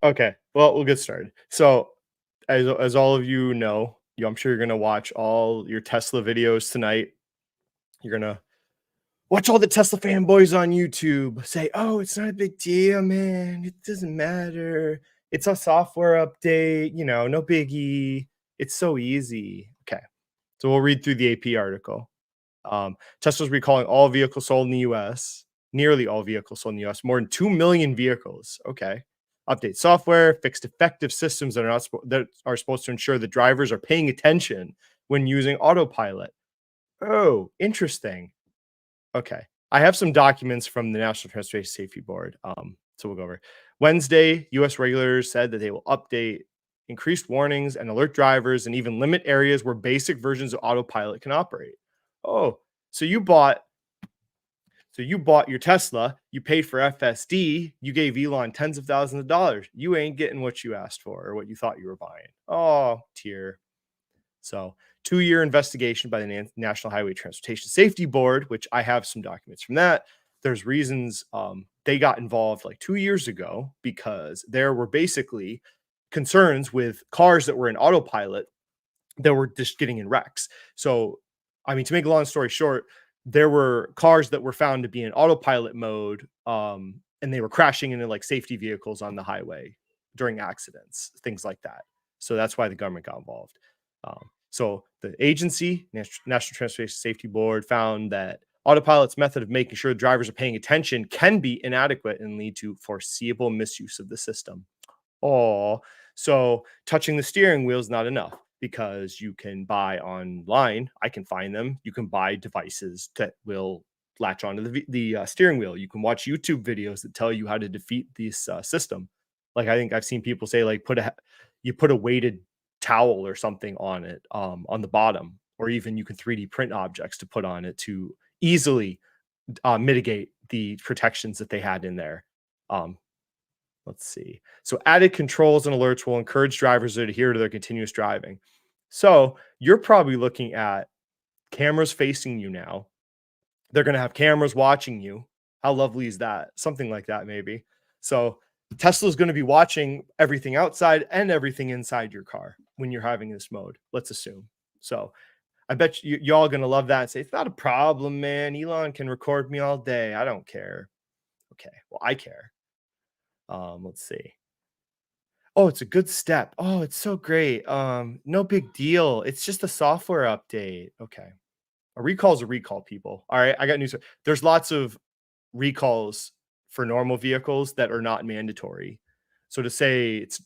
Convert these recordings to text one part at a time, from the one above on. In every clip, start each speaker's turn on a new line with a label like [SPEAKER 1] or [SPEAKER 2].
[SPEAKER 1] Okay, well, we'll get started. So, as all of you know, I'm sure you're gonna watch all your Tesla videos tonight. You're gonna watch all the Tesla fanboys on YouTube say, "Oh, it's not a big deal, man. It doesn't matter. It's a software update, no biggie. It's so easy." Okay, so we'll read through the AP article. Tesla's recalling all vehicles sold in the US, nearly all vehicles sold in the US, more than 2 million vehicles. Okay. Update software, fix defective systems that are supposed to ensure the drivers are paying attention when using autopilot. Oh, interesting. Okay. I have some documents from the National Transportation Safety Board. So we'll go over. Wednesday, US regulators said that they will update increased warnings and alert drivers and even limit areas where basic versions of autopilot can operate. Oh, so you bought your Tesla, you paid for FSD, you gave Elon tens of thousands of dollars. You ain't getting what you asked for or what you thought you were buying. Oh, tear. So, 2-year investigation by the National Highway Transportation Safety Board, which I have some documents from that. There's reasons they got involved like 2 years ago because there were basically concerns with cars that were in autopilot that were just getting in wrecks. So, I mean, to make a long story short, there were cars that were found to be in autopilot mode, and they were crashing into like safety vehicles on the highway during accidents, things like that. So that's why the government got involved. So the agency, National Transportation Safety Board, found that autopilot's method of making sure drivers are paying attention can be inadequate and lead to foreseeable misuse of the system. Oh, so touching the steering wheel is not enough because you can buy online. I can find them. You can buy devices that will latch onto the steering wheel. You can watch YouTube videos that tell you how to defeat this system. Like I think I've seen people say, like you put a weighted towel or something on it on the bottom, or even you can 3D print objects to put on it to easily mitigate the protections that they had in there. Um, Let's see. So added controls and alerts will encourage drivers to adhere to their continuous driving. So you're probably looking at cameras facing you now. They're going to have cameras watching you. How lovely is that? Something like that, maybe. So Tesla's going to be watching everything outside and everything inside your car when you're having this mode. Let's assume. So I bet y'all going to love that and say, it's not a problem, man. Elon can record me all day. I don't care. Okay. Well, I care. Let's see. Oh, it's a good step. Oh, it's so great. No big deal. It's just a software update. Okay. A recall is a recall, people. All right. I got news. There's lots of recalls for normal vehicles that are not mandatory. So to say it's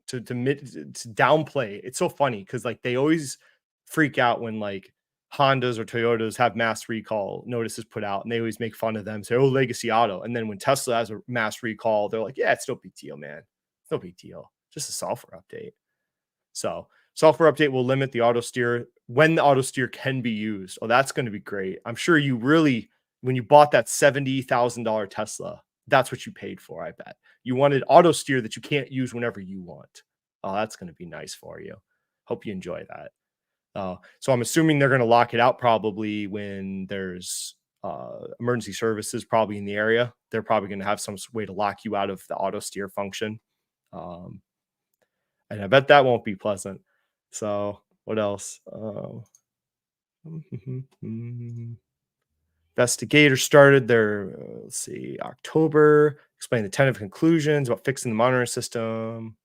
[SPEAKER 1] to downplay, it's so funny because like they always freak out when like Hondas or Toyotas have mass recall notices put out, and they always make fun of them, say, "Oh, legacy auto." And then when Tesla has a mass recall, they're like, "Yeah, it's no big deal, man. It's no big deal. Just a software update." So software update will limit the auto steer when the auto steer can be used. Oh, that's going to be great. I'm sure you really, when you bought that $70,000 Tesla, that's what you paid for. I bet you wanted auto steer that you can't use whenever you want. Oh, that's going to be nice for you. Hope you enjoy that. So I'm assuming they're going to lock it out probably when there's emergency services probably in the area. They're probably going to have some way to lock you out of the auto steer function. Um, and I bet that won't be pleasant. So what else? Investigator started their, let's see, October, explain the tentative conclusions about fixing the monitoring system.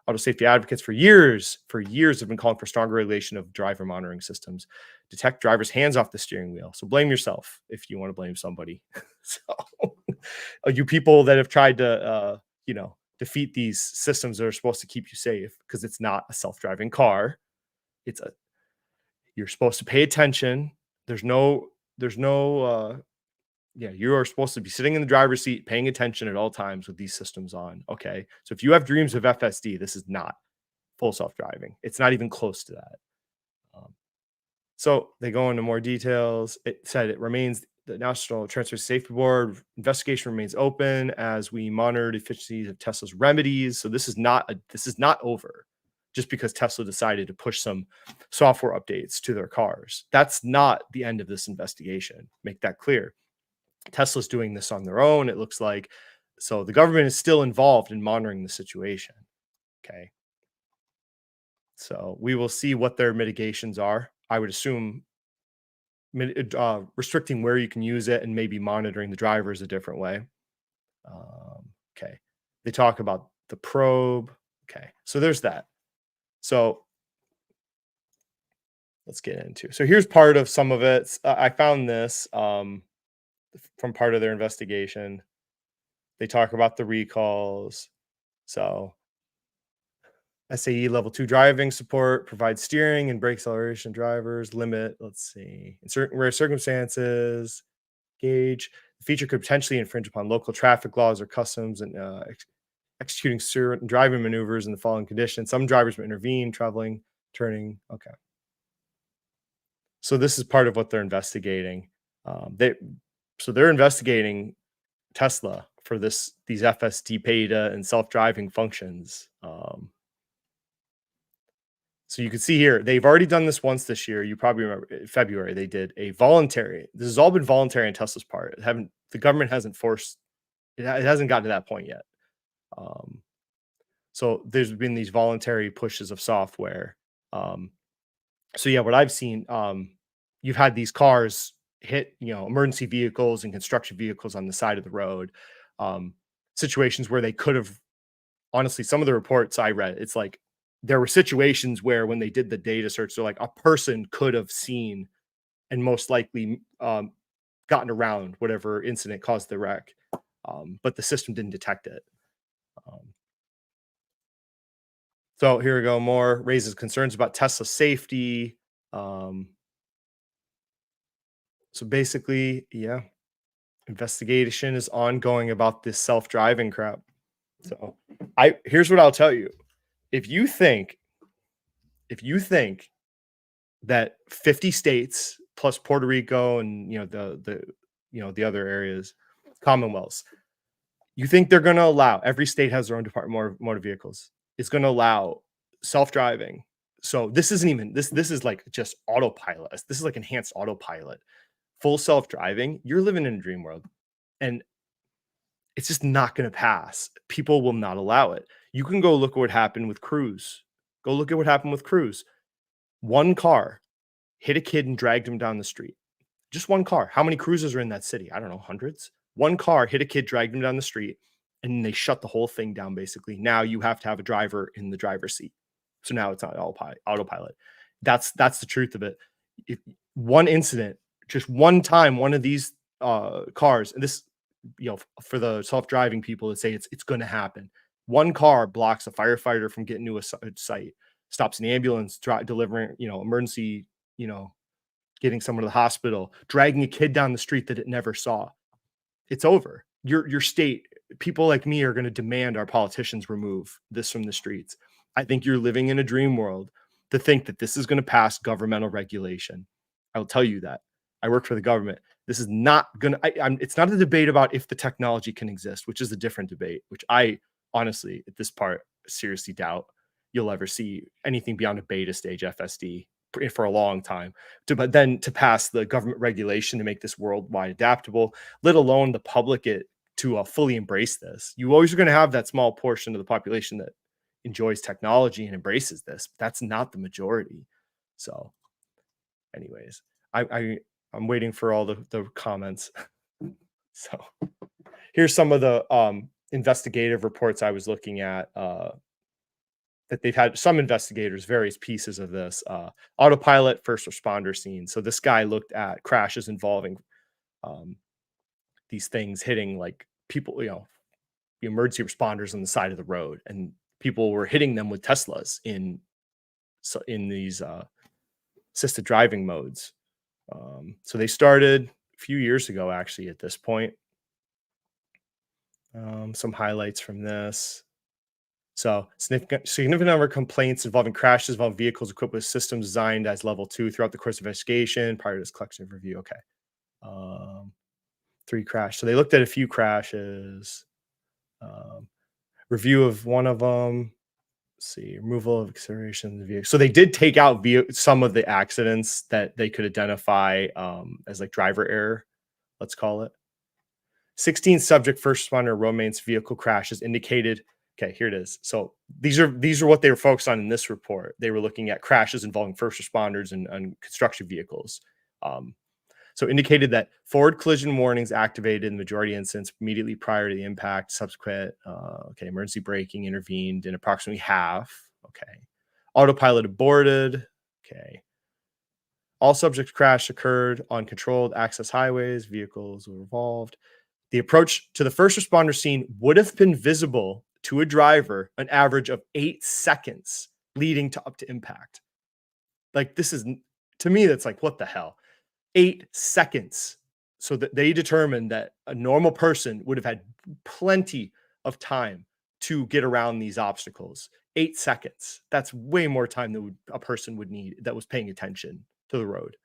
[SPEAKER 1] Auto safety advocates for years have been calling for stronger regulation of driver monitoring systems. Detect drivers' hands off the steering wheel. So blame yourself if you want to blame somebody. So you people that have tried to, defeat these systems that are supposed to keep you safe because it's not a self-driving car. You're supposed to pay attention. There's no, you are supposed to be sitting in the driver's seat, paying attention at all times with these systems on. Okay. So if you have dreams of FSD, this is not full self-driving. It's not even close to that. So they go into more details. It said it remains the National Transportation Safety Board investigation remains open as we monitor the efficiencies of Tesla's remedies. So this is not over just because Tesla decided to push some software updates to their cars. That's not the end of this investigation. Make that clear. Tesla's doing this on their own. It looks like So the government is still involved in monitoring the situation. Okay. So we will see what their mitigations are. I would assume restricting where you can use it and maybe monitoring the drivers a different way. Okay. They talk about the probe. Okay. So there's that. So let's get into. So here's part of some of it. I found this from part of their investigation. They talk about the recalls. So SAE level 2 driving support provides steering and brake acceleration drivers limit. Let's see. In certain rare circumstances, gauge. The feature could potentially infringe upon local traffic laws or customs and executing certain driving maneuvers in the following conditions. Some drivers may intervene, traveling, turning. Okay. So this is part of what they're investigating. They're investigating Tesla for these FSD beta and self-driving functions. So you can see here, they've already done this once this year. You probably remember in February, they did a voluntary. This has all been voluntary on Tesla's part. The government hasn't forced it, it hasn't gotten to that point yet. So there's been these voluntary pushes of software. So yeah, what I've seen, you've had these cars hit, emergency vehicles and construction vehicles on the side of the road. Situations where they could have, honestly, some of the reports I read, it's like there were situations where when they did the data search, they're like a person could have seen and most likely gotten around whatever incident caused the wreck, but the system didn't detect it. So here we go. More raises concerns about Tesla safety. So basically, yeah, investigation is ongoing about this self-driving crap. So here's what I'll tell you. If you think that 50 states plus Puerto Rico and the other areas, commonwealths, you think they're going to allow, every state has their own department motor vehicles, it's going to allow self-driving. So this isn't even this is like just autopilot. This is like enhanced autopilot, full self-driving. You're living in a dream world, and it's just not going to pass. People will not allow it. You can go look at what happened with Cruise. Go look at what happened with Cruise. One car hit a kid and dragged him down the street. Just one car. How many cruises are in that city? I don't know, hundreds. One car hit a kid, dragged him down the street, and they shut the whole thing down, basically. Now you have to have a driver in the driver's seat. So now it's not autopilot. That's the truth of it. If one incident, just one time, one of these cars, and this, for the self-driving people to say it's going to happen. One car blocks a firefighter from getting to a site, stops an ambulance delivering, emergency, getting someone to the hospital, dragging a kid down the street that it never saw. It's over. Your state, people like me are going to demand our politicians remove this from the streets. I think you're living in a dream world to think that this is going to pass governmental regulation. I will tell you that. I work for the government. This is not going to, it's not a debate about if the technology can exist, which is a different debate, which I honestly, at this part, seriously doubt you'll ever see anything beyond a beta stage FSD for a long time. But then to pass the government regulation to make this worldwide adaptable, let alone the public to fully embrace this. You always are going to have that small portion of the population that enjoys technology and embraces this. That's not the majority. So anyways, I'm waiting for all the comments. So here's some of the investigative reports I was looking at, that they've had some investigators, various pieces of this, autopilot first responder scene. So this guy looked at crashes involving these things hitting like people, the emergency responders on the side of the road, and people were hitting them with Teslas in these assisted driving modes. So they started a few years ago, actually, at this point. Some highlights from this. So significant number of complaints involving crashes involving vehicles equipped with systems designed as level 2 throughout the course of investigation prior to this collection of review. Okay. 3 crash. So they looked at a few crashes. Review of one of them. Let's see, removal of acceleration of the vehicle. So they did take out some of the accidents that they could identify as like driver error, let's call it. 16 subject first responder romance vehicle crashes indicated. Okay, here it is. So these are what they were focused on in this report. They were looking at crashes involving first responders and construction vehicles. Um, so indicated that forward collision warnings activated in the majority of incidents immediately prior to the impact. Subsequent, emergency braking intervened in approximately half. Okay, autopilot aborted. Okay, all subject crash occurred on controlled access highways. Vehicles were involved. The approach to the first responder scene would have been visible to a driver an average of 8 seconds leading to up to impact. Like this is to me, that's like, what the hell? 8 seconds. So that they determined that a normal person would have had plenty of time to get around these obstacles. 8 seconds. That's way more time than a person would need that was paying attention to the road.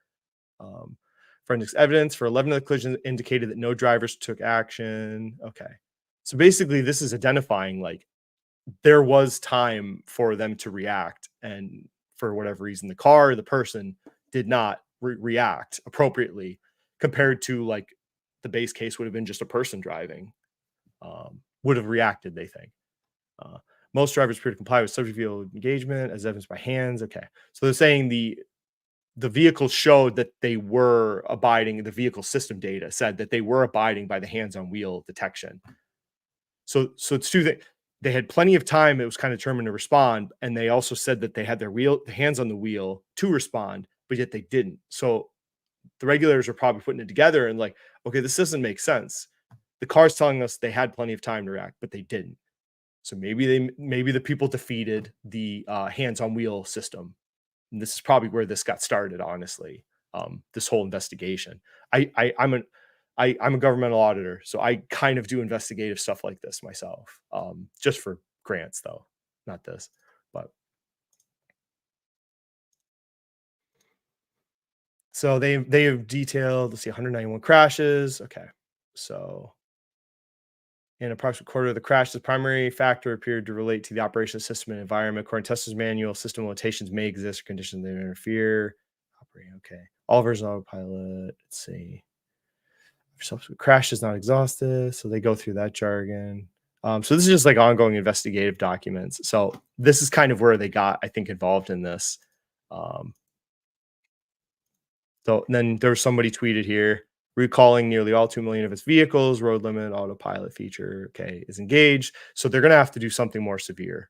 [SPEAKER 1] Um, Forensics evidence for 11 of the collisions indicated that no drivers took action. Okay. So basically, this is identifying like there was time for them to react. And for whatever reason, the car, the person did not react appropriately compared to like the base case would have been just a person driving, would have reacted, they think. Uh, Most drivers appear to comply with subject vehicle engagement as evidenced by hands. Okay. So they're saying the vehicle showed that they were abiding. The vehicle system data said that they were abiding by the hands on wheel detection. So it's two things. They had plenty of time. It was kind of determined to respond, and they also said that they had their hands on the wheel to respond, but yet they didn't. So the regulators are probably putting it together and like, okay, this doesn't make sense. The car's telling us they had plenty of time to react, but they didn't. So maybe the people defeated the hands on wheel system. And this is probably where this got started, honestly. This whole investigation. I'm a governmental auditor, so I kind of do investigative stuff like this myself, just for grants, though, not this. But so they have detailed. Let's see, 191 crashes. Okay, so in approximately quarter of the crashes, the primary factor appeared to relate to the operation of the system and environment. According to Tesla's manual, system limitations may exist or conditions that interfere. Operating, okay. All versions of autopilot. Let's see. Subsequent crash is not exhaustive, so they go through that jargon. So this is just like ongoing investigative documents. So this is kind of where they got, I think, involved in this. Um, so then there was somebody tweeted here, recalling nearly all 2 million of its vehicles, road limit, autopilot feature, okay, is engaged. So they're going to have to do something more severe.